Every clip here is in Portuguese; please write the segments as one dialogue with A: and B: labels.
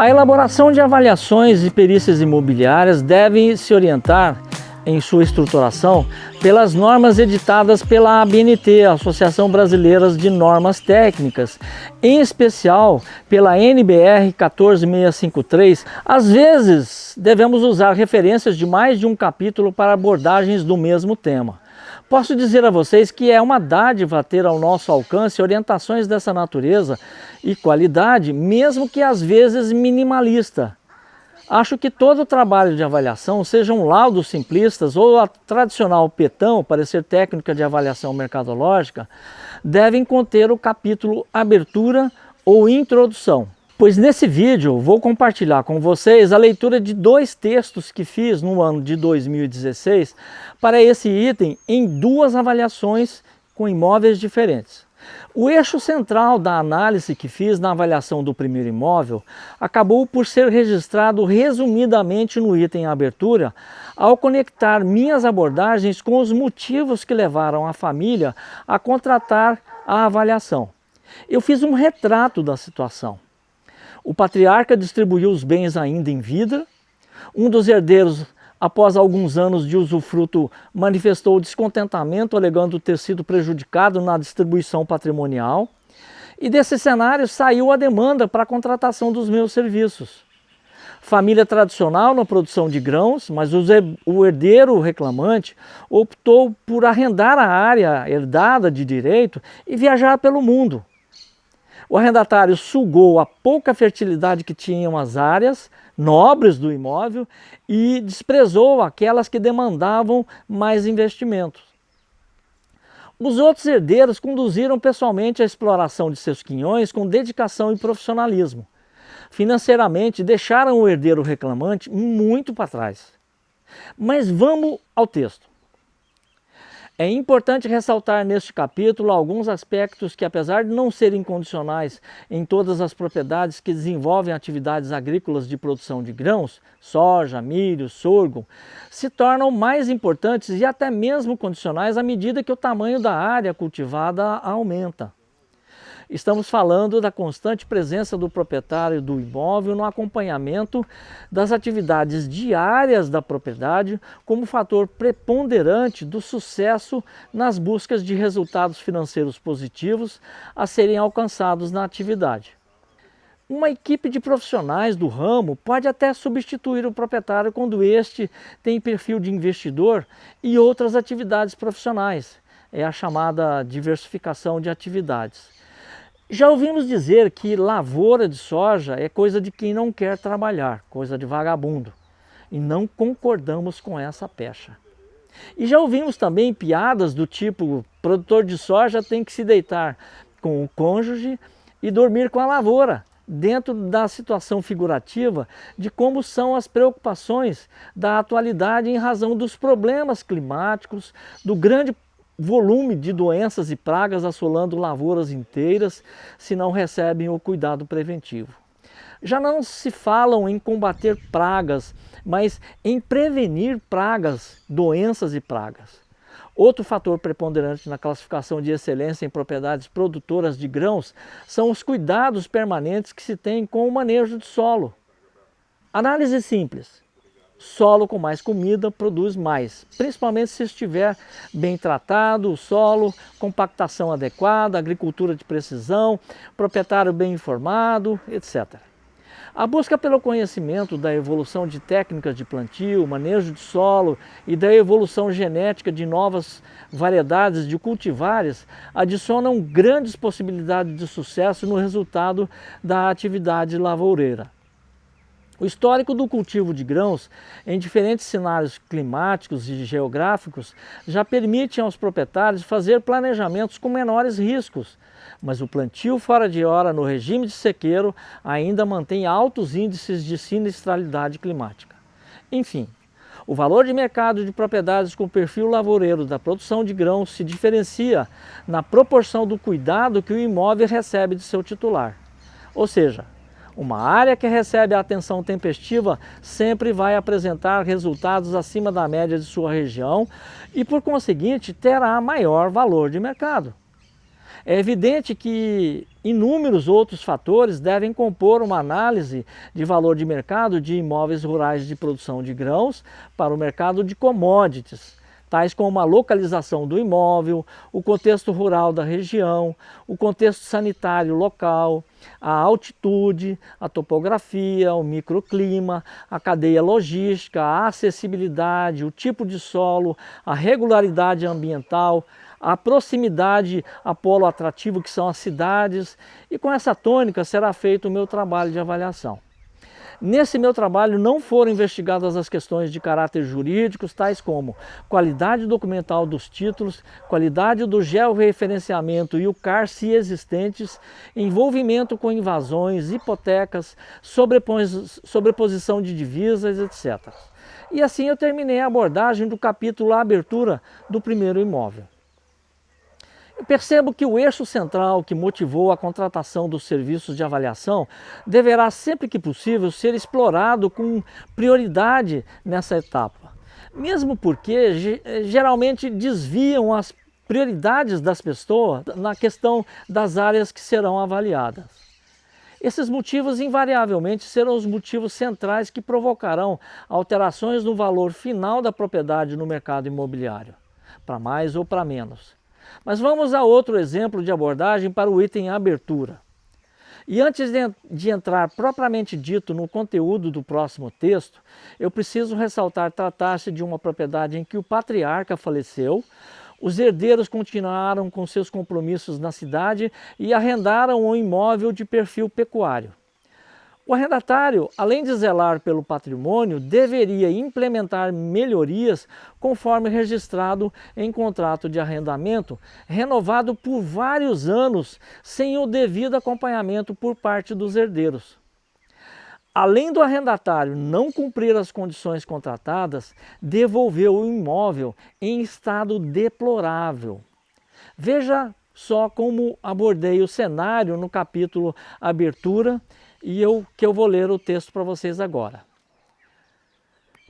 A: A elaboração de avaliações e perícias imobiliárias deve se orientar em sua estruturação pelas normas editadas pela ABNT, Associação Brasileira de Normas Técnicas, em especial pela NBR 14653. Às vezes, devemos usar referências de mais de um capítulo para abordagens do mesmo tema. Posso dizer a vocês que é uma dádiva ter ao nosso alcance orientações dessa natureza e qualidade, mesmo que às vezes minimalista. Acho que todo o trabalho de avaliação, sejam laudos simplistas ou a tradicional PETão, parecer técnica de avaliação mercadológica, devem conter o capítulo Abertura ou Introdução. Pois nesse vídeo vou compartilhar com vocês a leitura de dois textos que fiz no ano de 2016 para esse item em duas avaliações com imóveis diferentes. O eixo central da análise que fiz na avaliação do primeiro imóvel acabou por ser registrado resumidamente no item Abertura, ao conectar minhas abordagens com os motivos que levaram a família a contratar a avaliação. Eu fiz um retrato da situação. O patriarca distribuiu os bens ainda em vida. Um dos herdeiros, após alguns anos de usufruto, manifestou descontentamento, alegando ter sido prejudicado na distribuição patrimonial. E desse cenário saiu a demanda para a contratação dos meus serviços. Família tradicional na produção de grãos, mas o herdeiro reclamante optou por arrendar a área herdada de direito e viajar pelo mundo. O arrendatário sugou a pouca fertilidade que tinham as áreas nobres do imóvel e desprezou aquelas que demandavam mais investimentos. Os outros herdeiros conduziram pessoalmente a exploração de seus quinhões com dedicação e profissionalismo. Financeiramente, deixaram o herdeiro reclamante muito para trás. Mas vamos ao texto. É importante ressaltar neste capítulo alguns aspectos que, apesar de não serem condicionais em todas as propriedades que desenvolvem atividades agrícolas de produção de grãos, soja, milho, sorgo, se tornam mais importantes e até mesmo condicionais à medida que o tamanho da área cultivada aumenta. Estamos falando da constante presença do proprietário do imóvel no acompanhamento das atividades diárias da propriedade como fator preponderante do sucesso nas buscas de resultados financeiros positivos a serem alcançados na atividade. Uma equipe de profissionais do ramo pode até substituir o proprietário quando este tem perfil de investidor e outras atividades profissionais. É a chamada diversificação de atividades. Já ouvimos dizer que lavoura de soja é coisa de quem não quer trabalhar, coisa de vagabundo. E não concordamos com essa pecha. E já ouvimos também piadas do tipo: produtor de soja tem que se deitar com o cônjuge e dormir com a lavoura, dentro da situação figurativa de como são as preocupações da atualidade em razão dos problemas climáticos, do grande volume de doenças e pragas assolando lavouras inteiras se não recebem o cuidado preventivo. Já não se falam em combater pragas, mas em prevenir pragas, doenças e pragas. Outro fator preponderante na classificação de excelência em propriedades produtoras de grãos são os cuidados permanentes que se tem com o manejo de solo. Análise simples. Solo com mais comida produz mais, principalmente se estiver bem tratado o solo, compactação adequada, agricultura de precisão, proprietário bem informado, etc. A busca pelo conhecimento da evolução de técnicas de plantio, manejo de solo e da evolução genética de novas variedades de cultivares adicionam grandes possibilidades de sucesso no resultado da atividade lavoureira. O histórico do cultivo de grãos em diferentes cenários climáticos e geográficos já permite aos proprietários fazer planejamentos com menores riscos, mas o plantio fora de hora no regime de sequeiro ainda mantém altos índices de sinistralidade climática. Enfim, o valor de mercado de propriedades com perfil lavoureiro da produção de grãos se diferencia na proporção do cuidado que o imóvel recebe de seu titular. Ou seja, uma área que recebe a atenção tempestiva sempre vai apresentar resultados acima da média de sua região e, por conseguinte, terá maior valor de mercado. É evidente que Inúmeros outros fatores devem compor uma análise de valor de mercado de imóveis rurais de produção de grãos para o mercado de commodities, tais como a localização do imóvel, o contexto rural da região, o contexto sanitário local, a altitude, a topografia, o microclima, a cadeia logística, a acessibilidade, o tipo de solo, a regularidade ambiental, a proximidade a polo atrativo que são as cidades, e com essa tônica será feito o meu trabalho de avaliação. Nesse meu trabalho não foram investigadas as questões de caráter jurídicos, tais como qualidade documental dos títulos, qualidade do georreferenciamento e o CAR se existentes, envolvimento com invasões, hipotecas, sobreposição de divisas, etc. E assim eu terminei a abordagem do capítulo Abertura do primeiro imóvel. Eu percebo que o eixo central que motivou a contratação dos serviços de avaliação deverá, sempre que possível, ser explorado com prioridade nessa etapa. Mesmo porque geralmente desviam as prioridades das pessoas na questão das áreas que serão avaliadas. Esses motivos invariavelmente serão os motivos centrais que provocarão alterações no valor final da propriedade no mercado imobiliário, para mais ou para menos. Mas vamos a outro exemplo de abordagem para o item abertura. E antes de entrar propriamente dito no conteúdo do próximo texto, eu preciso ressaltar tratar-se de uma propriedade em que o patriarca faleceu, os herdeiros continuaram com seus compromissos na cidade e arrendaram um imóvel de perfil pecuário. O arrendatário, além de zelar pelo patrimônio, deveria implementar melhorias conforme registrado em contrato de arrendamento, renovado por vários anos, sem o devido acompanhamento por parte dos herdeiros. Além do arrendatário não cumprir as condições contratadas, devolveu o imóvel em estado deplorável. Veja só como abordei o cenário no capítulo Abertura, e eu vou ler o texto para vocês agora.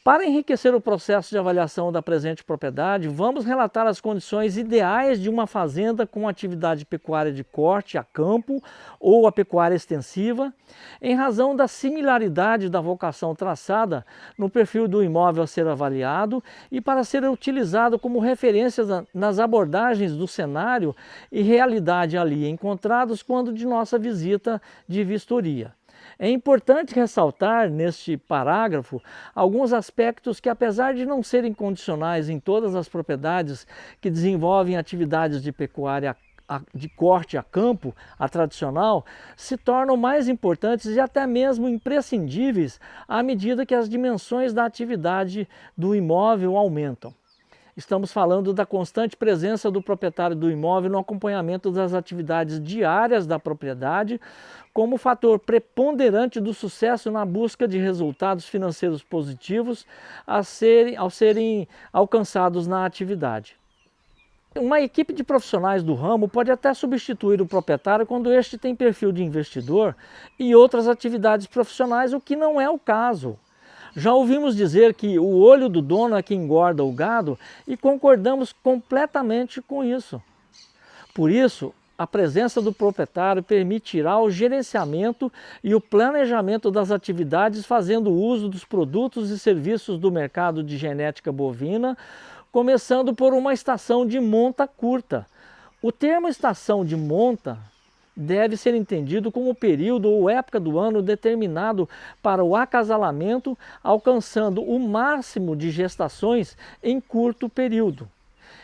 A: Para enriquecer o processo de avaliação da presente propriedade, vamos relatar as condições ideais de uma fazenda com atividade pecuária de corte a campo ou a pecuária extensiva, em razão da similaridade da vocação traçada no perfil do imóvel a ser avaliado e para ser utilizado como referência nas abordagens do cenário e realidade ali encontrados quando de nossa visita de vistoria. É importante ressaltar neste parágrafo alguns aspectos que, apesar de não serem condicionais em todas as propriedades que desenvolvem atividades de pecuária de corte a campo, a tradicional, se tornam mais importantes e até mesmo imprescindíveis à medida que as dimensões da atividade do imóvel aumentam. Estamos falando da constante presença do proprietário do imóvel no acompanhamento das atividades diárias da propriedade, como fator preponderante do sucesso na busca de resultados financeiros positivos ao serem alcançados na atividade. Uma equipe de profissionais do ramo pode até substituir o proprietário quando este tem perfil de investidor e outras atividades profissionais, o que não é o caso. Já ouvimos dizer que o olho do dono é que engorda o gado e concordamos completamente com isso. Por isso, a presença do proprietário permitirá o gerenciamento e o planejamento das atividades fazendo uso dos produtos e serviços do mercado de genética bovina, começando por uma estação de monta curta. O termo estação de monta deve ser entendido como período ou época do ano determinado para o acasalamento, alcançando o máximo de gestações em curto período.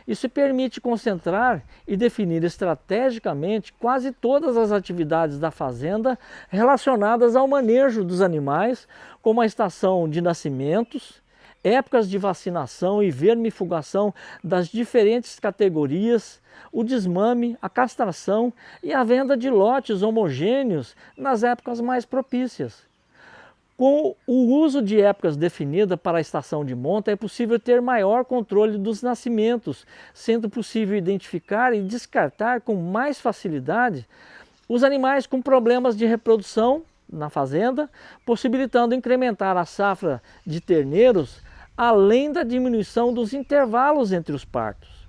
A: Isso permite concentrar e definir estrategicamente quase todas as atividades da fazenda relacionadas ao manejo dos animais, como a estação de nascimentos, épocas de vacinação e vermifugação das diferentes categorias, o desmame, a castração e a venda de lotes homogêneos nas épocas mais propícias. Com o uso de épocas definidas para a estação de monta, é possível ter maior controle dos nascimentos, sendo possível identificar e descartar com mais facilidade os animais com problemas de reprodução na fazenda, possibilitando incrementar a safra de terneiros, além da diminuição dos intervalos entre os partos.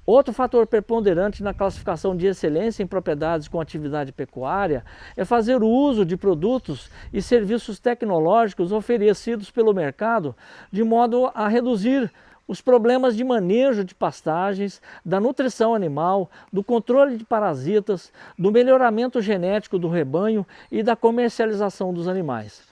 A: Outro fator preponderante na classificação de excelência em propriedades com atividade pecuária é fazer uso de produtos e serviços tecnológicos oferecidos pelo mercado de modo a reduzir os problemas de manejo de pastagens, da nutrição animal, do controle de parasitas, do melhoramento genético do rebanho e da comercialização dos animais.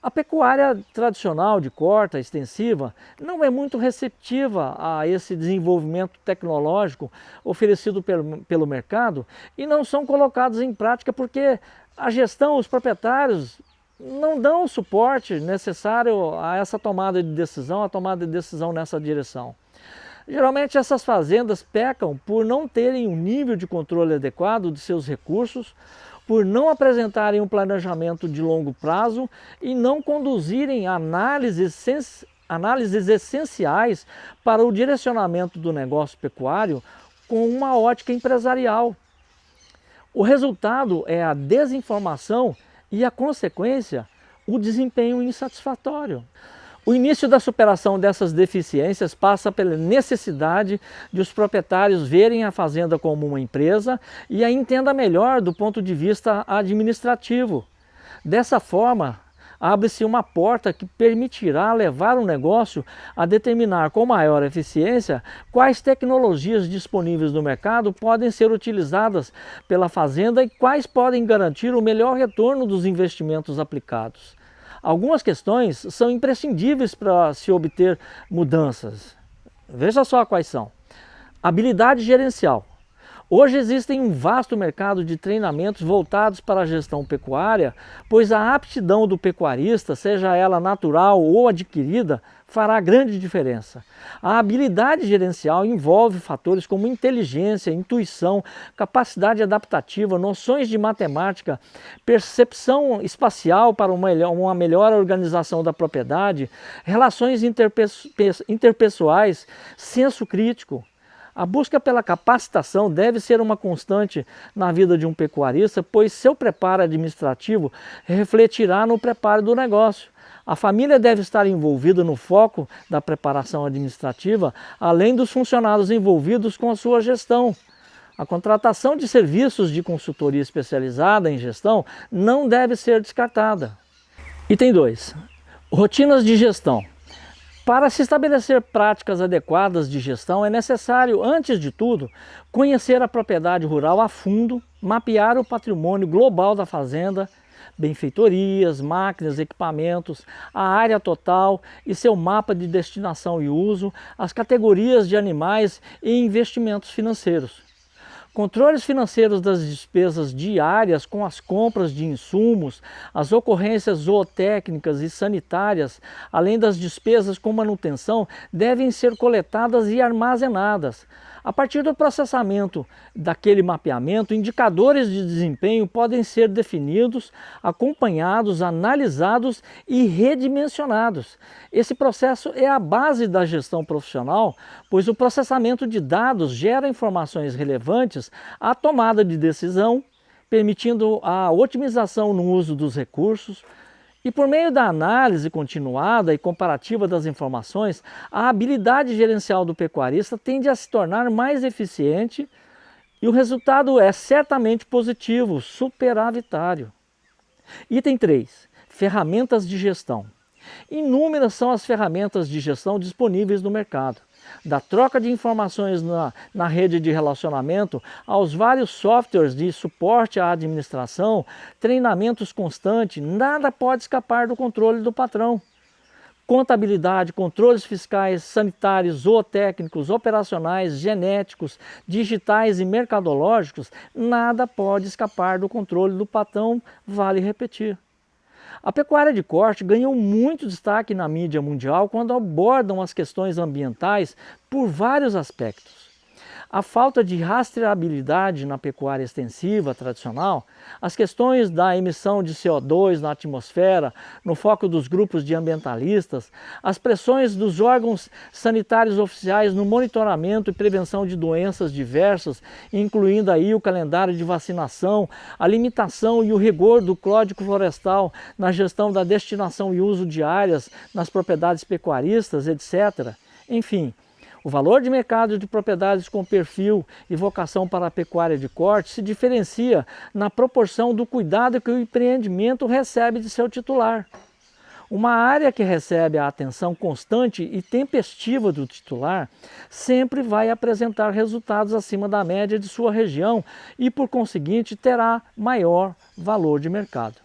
A: A pecuária tradicional de corta extensiva não é muito receptiva a esse desenvolvimento tecnológico oferecido pelo mercado e não são colocados em prática porque a gestão, os proprietários não dão o suporte necessário a essa tomada de decisão, a tomada de decisão nessa direção. Geralmente essas fazendas pecam por não terem um nível de controle adequado de seus recursos, por não apresentarem um planejamento de longo prazo e não conduzirem análises essenciais para o direcionamento do negócio pecuário com uma ótica empresarial. O resultado é a desinformação e a consequência, o desempenho insatisfatório. O início da superação dessas deficiências passa pela necessidade de os proprietários verem a fazenda como uma empresa e a entenda melhor do ponto de vista administrativo. Dessa forma, abre-se uma porta que permitirá levar o negócio a determinar com maior eficiência quais tecnologias disponíveis no mercado podem ser utilizadas pela fazenda e quais podem garantir o melhor retorno dos investimentos aplicados. Algumas questões são imprescindíveis para se obter mudanças. Veja só quais são. Habilidade gerencial. Hoje existem um vasto mercado de treinamentos voltados para a gestão pecuária, pois a aptidão do pecuarista, seja ela natural ou adquirida, fará grande diferença. A habilidade gerencial envolve fatores como inteligência, intuição, capacidade adaptativa, noções de matemática, percepção espacial para uma melhor organização da propriedade, relações interpessoais, senso crítico. A busca pela capacitação deve ser uma constante na vida de um pecuarista, pois seu preparo administrativo refletirá no preparo do negócio. A família deve estar envolvida no foco da preparação administrativa, além dos funcionários envolvidos com a sua gestão. A contratação de serviços de consultoria especializada em gestão não deve ser descartada. Item 2. Rotinas de gestão. Para se estabelecer práticas adequadas de gestão, é necessário, antes de tudo, conhecer a propriedade rural a fundo, mapear o patrimônio global da fazenda, benfeitorias, máquinas, equipamentos, a área total e seu mapa de destinação e uso, as categorias de animais e investimentos financeiros. Controles financeiros das despesas diárias com as compras de insumos, as ocorrências zootécnicas e sanitárias, além das despesas com manutenção, devem ser coletadas e armazenadas. A partir do processamento daquele mapeamento, indicadores de desempenho podem ser definidos, acompanhados, analisados e redimensionados. Esse processo é a base da gestão profissional, pois o processamento de dados gera informações relevantes à tomada de decisão, permitindo a otimização no uso dos recursos. E por meio da análise continuada e comparativa das informações, a habilidade gerencial do pecuarista tende a se tornar mais eficiente e o resultado é certamente positivo, superavitário. Item 3. Ferramentas de gestão. Inúmeras são as ferramentas de gestão disponíveis no mercado. Da troca de informações na rede de relacionamento aos vários softwares de suporte à administração, treinamentos constantes, nada pode escapar do controle do patrão. Contabilidade, controles fiscais, sanitários, zootécnicos, operacionais, genéticos, digitais e mercadológicos, nada pode escapar do controle do patrão, vale repetir. A pecuária de corte ganhou muito destaque na mídia mundial quando abordam as questões ambientais por vários aspectos. A falta de rastreabilidade na pecuária extensiva tradicional, as questões da emissão de CO2 na atmosfera, no foco dos grupos de ambientalistas, as pressões dos órgãos sanitários oficiais no monitoramento e prevenção de doenças diversas, incluindo aí o calendário de vacinação, a limitação e o rigor do Código Florestal na gestão da destinação e uso de áreas nas propriedades pecuaristas, etc. Enfim, O valor de mercado de propriedades com perfil e vocação para a pecuária de corte se diferencia na proporção do cuidado que o empreendimento recebe de seu titular. Uma área que recebe a atenção constante e tempestiva do titular sempre vai apresentar resultados acima da média de sua região e, por conseguinte, terá maior valor de mercado.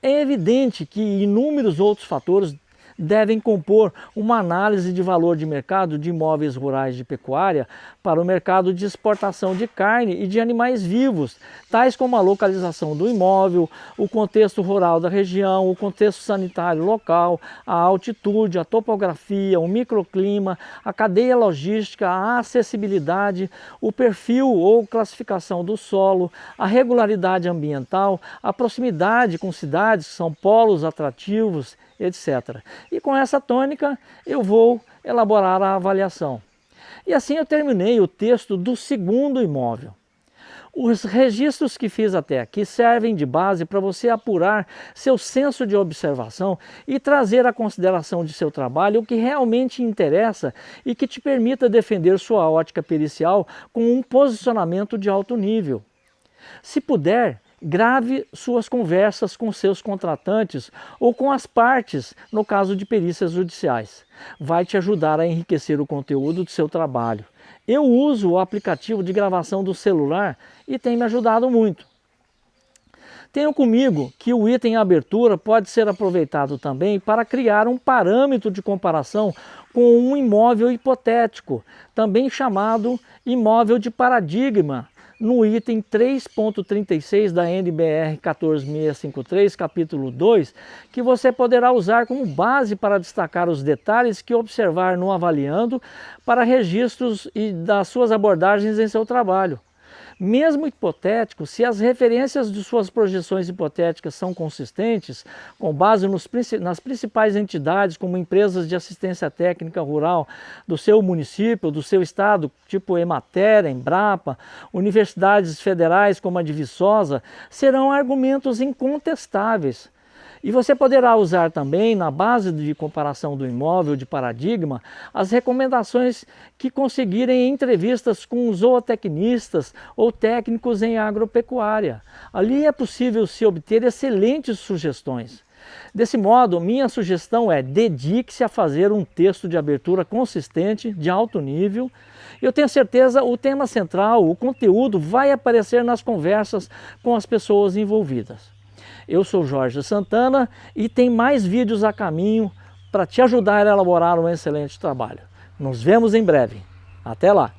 A: É evidente que inúmeros outros fatores devem compor uma análise de valor de mercado de imóveis rurais de pecuária para o mercado de exportação de carne e de animais vivos, tais como a localização do imóvel, o contexto rural da região, o contexto sanitário local, a altitude, a topografia, o microclima, a cadeia logística, a acessibilidade, o perfil ou classificação do solo, a regularidade ambiental, a proximidade com cidades que são polos atrativos, etc. E com essa tônica eu vou elaborar a avaliação. E assim eu terminei o texto do segundo imóvel. Os registros que fiz até aqui servem de base para você apurar seu senso de observação e trazer à consideração de seu trabalho o que realmente interessa e que te permita defender sua ótica pericial com um posicionamento de alto nível. Se puder, grave suas conversas com seus contratantes ou com as partes, no caso de perícias judiciais. Vai te ajudar a enriquecer o conteúdo do seu trabalho. Eu uso o aplicativo de gravação do celular e tem me ajudado muito. Tenham comigo que o item abertura pode ser aproveitado também para criar um parâmetro de comparação com um imóvel hipotético, também chamado imóvel de paradigma, no item 3.36 da NBR 14653, capítulo 2, que você poderá usar como base para destacar os detalhes que observar no avaliando para registros e das suas abordagens em seu trabalho. Mesmo hipotético, se as referências de suas projeções hipotéticas são consistentes, com base nas principais entidades, como empresas de assistência técnica rural do seu município, do seu estado, tipo Emater, Embrapa, universidades federais como a de Viçosa, serão argumentos incontestáveis. E você poderá usar também, na base de comparação do imóvel de paradigma, as recomendações que conseguirem em entrevistas com zootecnistas ou técnicos em agropecuária. Ali é possível se obter excelentes sugestões. Desse modo, minha sugestão é: dedique-se a fazer um texto de abertura consistente, de alto nível. Eu tenho certeza o tema central, o conteúdo, vai aparecer nas conversas com as pessoas envolvidas. Eu sou Jorge Santana e tem mais vídeos a caminho para te ajudar a elaborar um excelente trabalho. Nos vemos em breve. Até lá!